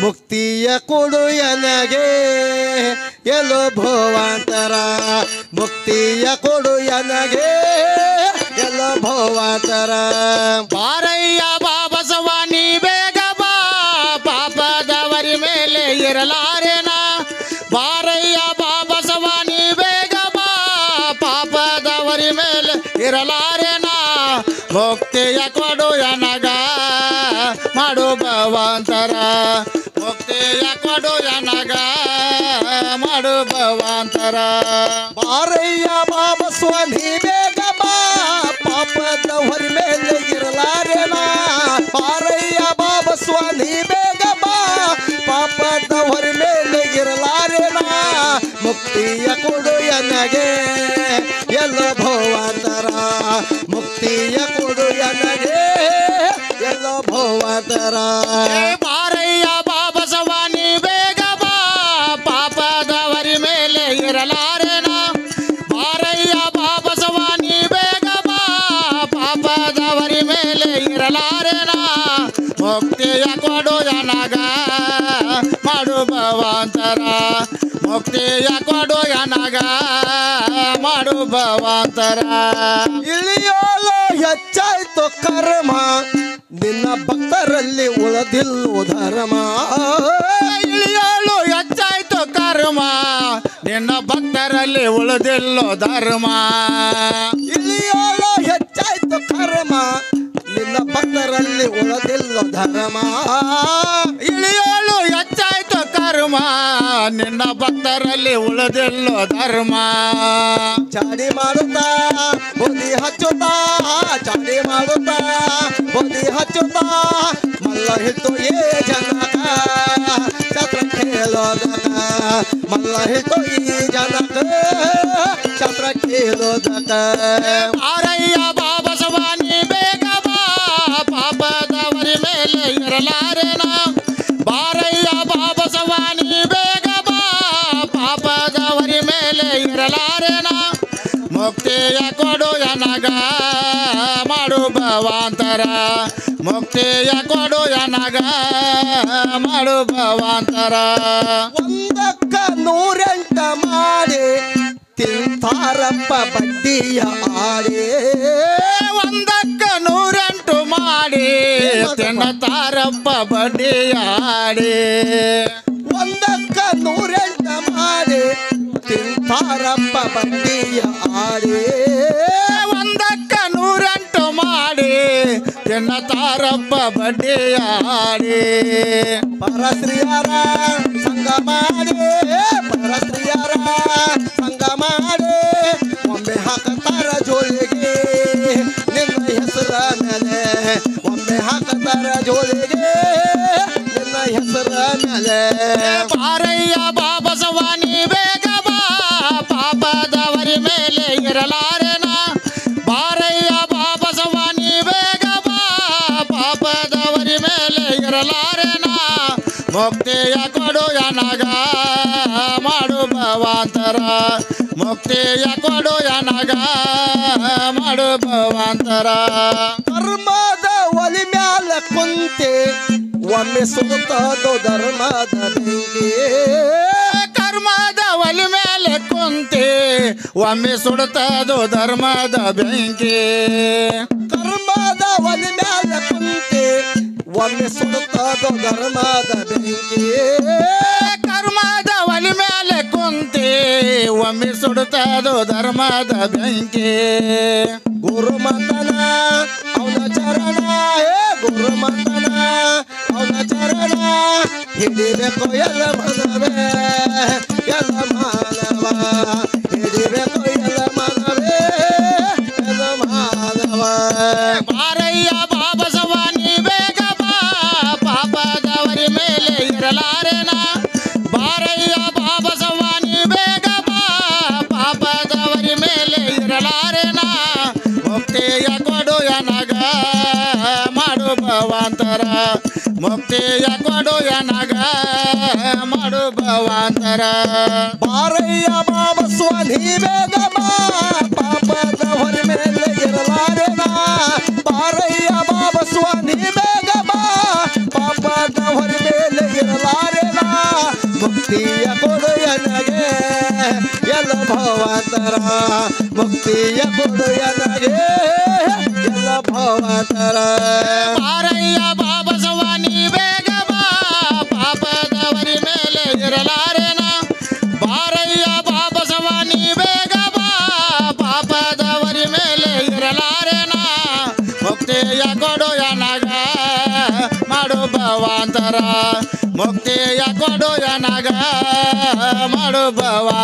ಮುಕ್ತಿಯ ಕೊಡು ಎನಗೆ ಎಲ್ಲೋ ಭವಾಂತರ ಮುಕ್ತಿಯ ಕೊಡು ಎನಗೆ ಎಲ್ಲೋ ಭವಾಂತರ ಬಾರಯ್ಯ ಬಾ ಬಸವಾನಿ ಬೇಗ ಬಾ ಪಾಪದವರಿ ಮೇಲೆ ಇರಲಾರೆನ ಬಾರಯ್ಯ ಬಾ ಬಸವಾನಿ ಬೇಗ ಬಾ ಪಾಪದವರಿ ಮೇಲೆ ಇರಲಾರೆನ ಮುಕ್ತಿಯ ಕೊಡು ಎನಗ ಮಾಡು ಭವಾಂತರ ಮುಕ್ತಿಯ ಕೊಡು ಎನಗ ಮಾಡು ಭವಾಂತರ ಬಾರಯ್ಯ ಬಾ ಬಸವನಿ ಬೇಗ ಬಾ ಪಾಪದ ಹೊರ ಮೇಲೆ ಇರಲಾರೆನ ಬಾರಯ್ಯ ಬಾ ಬಸವನಿ ಬೇಗ ಬಾ ಪಾಪದ ಹೊರ ಮೇಲೆ ಇರಲಾರೆನ ಮುಕ್ತಿಯ ಕೊಡು ಎನಗೆ ಎಲ್ಲ ಭವಾಂತರ ಮುಕ್ತಿಯ ಕೊಡು ಎನಗೆ ಎಲ್ಲ ಭವಾಂತರ ಬಾರಯ್ಯ ಬಾ ಬಸವಾನಿ ಬೇಗ ಬಾ ಪಾಪದವರಿ ಮೇಲೆ ಇರಲಾರೆನ ಬಾರಯ್ಯ ಬಾ ಬಸವಾನಿ ಬೇಗ ಬಾ ಪಾಪದವರಿ ಮೇಲೆ ಇರಲಾರೆನ ಮುಕ್ತಿಯ ಕೊಡು ಎನಗ ಮಾಡು ಭವಾಂತರ ಮುಕ್ತಿಯ ಕೊಡು ಎನಗ ಮಾಡು ಭವಾಂತರ ಇಳಿಯೋಳು ಹೆಚ್ಚಾಯ್ತು ಕರ್ಮ ನಿನ್ನ ಭಕ್ತರಲ್ಲಿ ಉಳದಿಲ್ಲೋ ಧರ್ಮ ಇಳಿಯೋಳು ಹೆಚ್ಚಾಯ್ತು ಕರ್ಮ ನಿನ್ನ ಭಕ್ತರಲ್ಲಿ ಉಳಿದಿಲ್ಲೋ ಧರ್ಮ ಇಳಿಯೋಳು ಹೆಚ್ಚಾಯ್ತು ಕರ್ಮ ನಿನ್ನ ಭಕ್ತರಲ್ಲಿ ಉಳದಿಲ್ಲೋ ಧರ್ಮ ಇಳಿಯೋಳು ಹೆಚ್ಚಾಯ್ತು ಕರ್ಮ ನಿನ್ನ ಭಕ್ತರಲ್ಲಿ ಉಳಿದಿಲ್ಲೋ ಧರ್ಮ ಚಾಡಿ ಮಾಡುತ್ತಾ ಬುದ್ಧಿ ಹಚ್ಚುತ್ತಾ ಚಾಡಿ ಮಾಡುತ್ತಾ ಬುದ್ಧಿ ಹಚ್ಚುತ್ತಾ ಮಲ್ಲ ಹಿಟ್ಟು ಏ ಜನಕ ಛತ್ರ ಖೇಲೋದಕ ಮಲ್ಲ ಹಿಟ್ಟು ಈ ಜನಕ ಛತ್ರ ಖೇಲೋದಕ ಬಾರಯ್ಯ ಬಾ ಬಸವಾನಿ ಬೇಗ ಬಾ ಪಾಪದವರಿ ಮೇಲೆ ಇರಲಾರೆನ ಬಾರಯ್ಯ ಬಾ ಬಸವಾನಿ ಬೇಗ ಬಾ ಪಾಪದವರಿ ಮೇಲೆ ಇರಲಾರೆನ ಮುಕ್ತಿಯ ಕೊಡು ಎನಗ ಮಾಡು ಭವಾಂತರ ಮುಕ್ತಿಯ ಕೊಡು ಎನಗ ಮಾಡು ಭವಾಂತರ ಒಂದಕ್ಕ 108 ಮಾಡಿ ತಿಂತಾರಪ್ಪ ಬಡ್ಡಿಯ ಆಡಿ ಒಂದಕ್ಕ 108 ಮಾಡಿ ತಿನ್ನತಾರಪ್ಪ ಬಡ್ಡಿಯಾಡಿ ಒಂದಕ್ಕ 108 ಮಾಡಿ ತಿಂತಾರಪ್ಪ ಬಡ್ಡಿಯ ಆಡಿ ಒಂದಕ್ಕ 108 ಮಾಡಿ ತಿನ್ನತಾರಪ್ಪ ಬಡ್ಡಿಯಾಡಿ ಪರಸ್ತ್ರೀಯರ ಸಂಗ ಮಾಡಿ ಪರಸ್ತ್ರೀಯರ ಸಂಗ ಮಾಡಿ ಒಮ್ಮೆ ಹಾಕತಾರ ಜೋಳಿಗೆ ನಿನ್ನ ಹೆಸರ ಮೇಲೆ ಒಮ್ಮೆ ಹಾಕತಾರ ಜೋಳಿಗೆ ನಿನ್ನ ಹೆಸರ ಮೇಲೆ ಬಾರಯ್ಯ ಬಾ ಬಸವಾನಿ ಬೇಗ ಬಾ ಪಾಪದವರಿ ಮೇಲೆ ಇರಲಾರೆನ ಬಾರಯ್ಯ ಬಾ ಬಸವಾನಿ ಬೇಗ ಬಾ ಪಾಪದವರಿ ಮೇಲೆ ಇರಲಾರೆನ ಮುಕ್ತಿಯ ಕೊಡು ಎನಗ ಮಾಡು ಭವಾಂತರ ಮುಕ್ತಿಯ ಕೊಡು ಎನಗ ಮಾಡು ಭವಾಂತರ ಕರ್ಮದ ಒಲಿ ಮ್ಯಾಲ ಕುಂತೆ ಒಮ್ಮೆ ಸುತ್ತದು ಧರ್ಮದ ಬೆಂಕಿ ಕರ್ಮದ ಒಲಿ ಮೇಲೆ ಕುಂತಿ ಒಮ್ಮೆ ಸುಡುತ್ತದು ಧರ್ಮದ ಬೆಂಕಿ ಕರ್ಮದ ಒಲಿ ಮ್ಯಾಲ ಕುಂತೆ ಒಮ್ಮೆ ಸುತ್ತದು ಧರ್ಮದ ಬೆಂಕಿ ಕರ್ಮದ ಒಲಿ ಮೇಲೆ ಕುಂತಿ ಒಮ್ಮೆ ಸುಡುತ್ತದು ಧರ್ಮದ ಬೆಂಕಿ ಗುರುಮಂತನ ಅವನ ಚರಣ ಹೇ ಗುರುಮಂತನ ಅವನ ಚರಣ ಹಿಡಿಬೇಕು ಎಲ್ಲ ಮನವೇ ಎಲ್ಲ ಮಾನವ ಹಿಡಿಬೇಕು ಎಲ್ಲ ಮನವೇ ಎಲ್ಲ ಮಾನವ ಬಾರಯ್ಯ ಬಾ ಬಸವಾನಿ ಬೇಗ ಬಾ ಪಾಪದವರಿ ಮೇಲೆ ಇರಲಾರೆನ ಬಾರಯ್ಯ ಬಾ ಬಸವಾನಿ ಬೇಗ ಬಾ ಪಾಪದವರಿ ಮೇಲೆ ಇರಲಾರೆನ ಮುಕ್ತಿಯ ಕೊಡು ಎನಗ ಮಾಡು ಭವಾಂತರ ಮುಕ್ತಿಯ ಕೊಡು ಎನಗ ಮಾಡು ಭವಾಂತರ ಬಾರಯ್ಯ ಬಾಬಾ ಸ್ವಾಮಿ ಬೇಗ ಬಾ ಪಾಪದ ಹೊರ ಮೇಲೆ ಇರಲಾರೆನ ಬಾರಯ್ಯ ಬಾಬಾ ಸ್ವಾಮಿ ಬೇಗ ಬಾ ಪಾಪದ ಹೊರ ಮೇಲೆ ಇರಲಾರೆನ ಭವಾಂತರ ಮುಕ್ತಿಯ ಕೊಡುಯ ನಗೆ ಎಲ್ಲ ಭವಾಂತರ ಬಾರಯ್ಯ ಬಾಬಸವ ನೀ ಬೇಗ ಬಾ ಪಾಪದವರಿ ಮೇಲೆ ಇರಲಾರೆನ ಬಾರಯ್ಯ ಬಾಬಸವ ನೀ ಬೇಗ ಬಾ ಪಾಪದವರಿ ಮೇಲೆ ಇರಲಾರೆನ ಮುಕ್ತಿಯ ಕೊಡುಯ ನಗ ಮಾಡು ಭವಾಂತರ ಮುಕ್ತಿಯ ಕೊಡುಯ ನಗ ಮಾಡು ಭವಾಂತರ